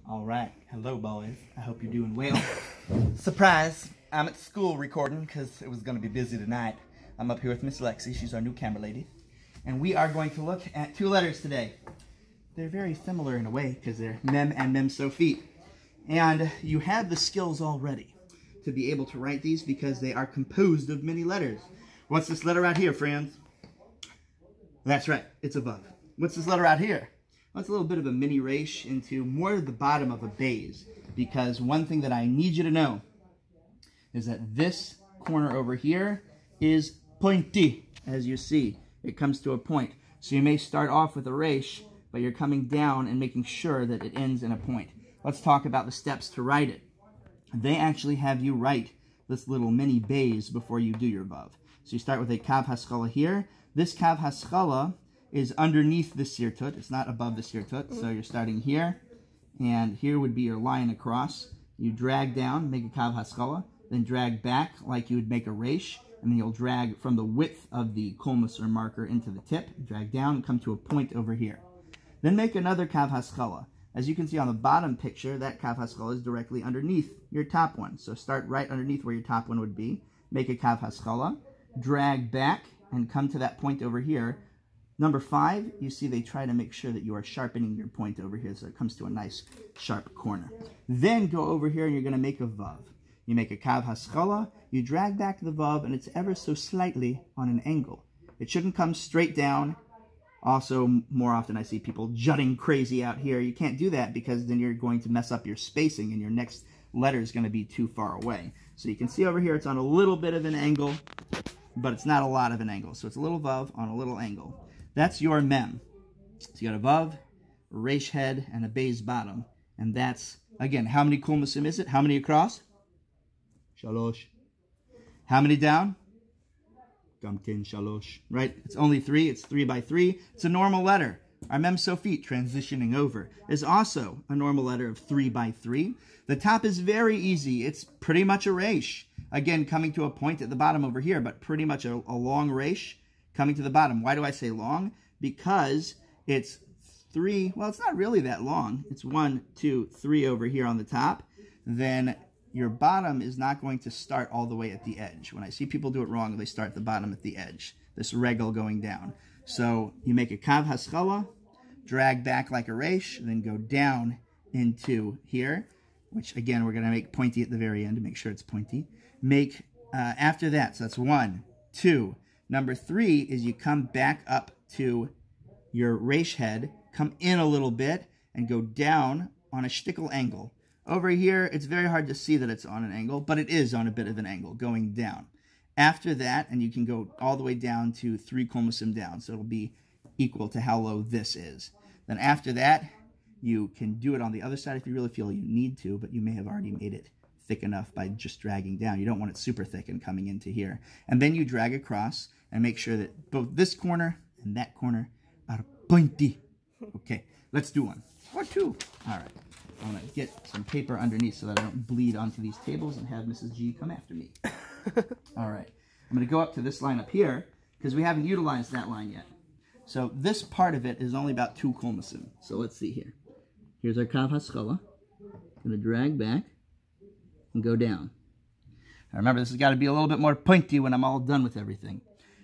All right. Hello, boys. I hope you're doing well. Surprise! I'm at school recording because it was going to be busy tonight. I'm up here with Miss Lexi. She's our new camera lady. And we are going to look at two letters today. They're very similar in a way because they're Mem and Mem Sofit. And you have the skills already to be able to write these because they are composed of many letters. What's this letter right here, friends? That's right. It's a Vav. What's this letter right here? Well, it's a little bit of a mini resh into more the bottom of a base, because one thing that I need you to know is that this corner over here is pointy. As you see, it comes to a point. So you may start off with a resh, but you're coming down and making sure that it ends in a point. Let's talk about the steps to write it. They actually have you write this little mini base before you do your Vav. So you start with a Kav Haskalah here. This Kav Haskalah is underneath the sirtut. It's not above the sirtut. So you're starting here, and here would be your line across. You drag down, make a Kav Haskalah, then drag back like you would make a resh, and then you'll drag from the width of the kolmus or marker into the tip, drag down and come to a point over here. Then make another Kav Haskalah. As you can see on the bottom picture, that Kav Haskalah is directly underneath your top one. So start right underneath where your top one would be. Make a Kav Haskalah, drag back, and come to that point over here. Number 5, you see they try to make sure that you are sharpening your point over here so it comes to a nice sharp corner. Then go over here and you're going to make a Vav. You make a Kav Haskalah, you drag back the Vav, and it's ever so slightly on an angle. It shouldn't come straight down. Also, more often I see people jutting crazy out here. You can't do that because then you're going to mess up your spacing and your next letter is going to be too far away. So you can see over here it's on a little bit of an angle, but it's not a lot of an angle. So it's a little Vav on a little angle. That's your Mem. So you got a Vav, a resh head, and a base bottom. And that's, again, how many kulmusim is it? How many across? Shalosh. How many down? Gamkin shalosh. Right? It's only 3. It's 3 by 3. It's a normal letter. Our Mem Sofit, transitioning over, is also a normal letter of 3 by 3. The top is very easy. It's pretty much a resh. Again, coming to a point at the bottom over here, but pretty much a long resh coming to the bottom. Why do I say long? Because it's 3, well, it's not really that long. It's 1, 2, 3 over here on the top. Then your bottom is not going to start all the way at the edge. When I see people do it wrong, they start the bottom at the edge, this regel going down. So you make a Kav Haskalah, drag back like a resh, then go down into here, which again, we're going to make pointy at the very end to make sure it's pointy. Make, after that, so that's 1, 2, Number 3 is you come back up to your resh head, come in a little bit, and go down on a shtickle angle. Over here, it's very hard to see that it's on an angle, but it is on a bit of an angle, going down. After that, and you can go all the way down to 3 kulmusim down, so it'll be equal to how low this is. Then after that, you can do it on the other side if you really feel you need to, but you may have already made it thick enough by just dragging down. You don't want it super thick and coming into here. And then you drag across and make sure that both this corner and that corner are pointy. Okay, let's do one. Or 2. All right. I'm going to get some paper underneath so that I don't bleed onto these tables and have Mrs. G come after me. All right. I'm going to go up to this line up here because we haven't utilized that line yet. So this part of it is only about 2 kulmusim. So let's see here. Here's our Kav Haskalah. I'm going to drag back and go down. Now remember, this has got to be a little bit more pointy when I'm all done with everything.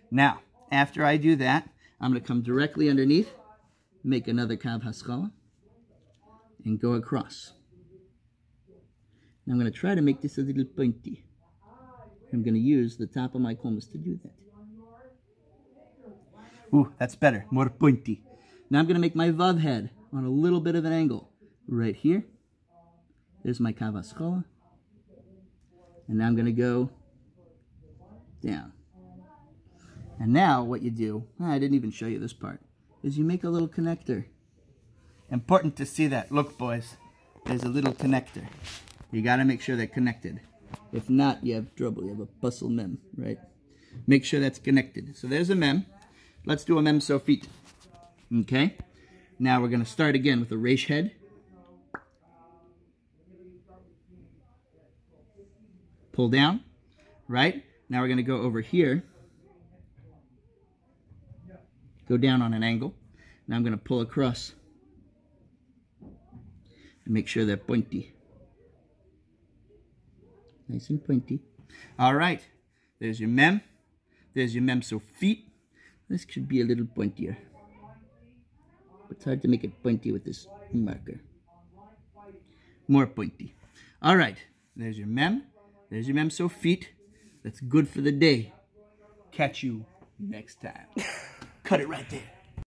Now, after I do that, I'm going to come directly underneath, make another Kav Haskalah, and go across. Now I'm going to try to make this a little pointy. I'm going to use the top of my kulmus to do that. Ooh, that's better, more pointy. Now I'm going to make my Vav head on a little bit of an angle. Right here. There's my Kav Haskalah. And now I'm going to go down. And now what you do, I didn't even show you this part, is you make a little connector. Important to see that. Look, boys, there's a little connector. You got to make sure they're connected. If not, you have trouble. You have a bustle Mem, right? Make sure that's connected. So there's a Mem. Let's do a Mem Sofit. Okay? Now we're going to start again with a resh head. Pull down, right? Now we're going to go over here. Go down on an angle. Now I'm going to pull across. And make sure they're pointy. Nice and pointy. All right. There's your mem. There's your mem so feet. This should be a little pointier. It's hard to make it pointy with this marker. More pointy. All right. There's your mem. There's your mem so feet. That's good for the day. Catch you next time. Cut it right there.